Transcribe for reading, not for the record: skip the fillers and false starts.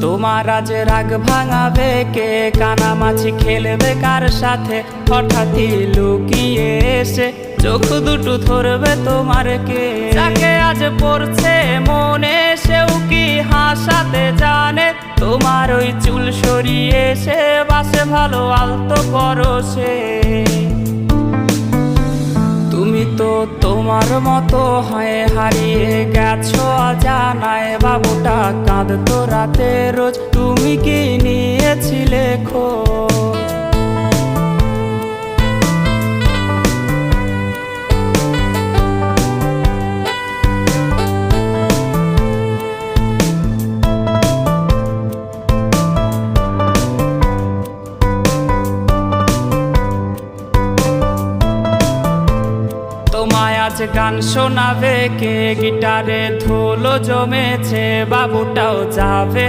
তোমার আজ রাগ ভাঙাবে কে, কানামাছি খেলবে কার সাথে, হঠাৎই লুকিয়ে এসে চোখ দুটো ধরবে তোমার কে। যাকে আজ পড়ছে মনে সেও কি হাসাতে জানে, তোমার ওই চুল সরিয়ে সে বাসে ভালো আলতো পরশে। তুমি তো তোমার মতো হয়ে হারিয়ে গেছো অজানায়, বাবুটা কাঁদতো রাতে রোজ, তুমি কি নিয়েছিলে খোঁজ? তোমায় আজ গান শোনাবে কে, গিটারে ধুলো জমেছে, বাবুটাও যাবে।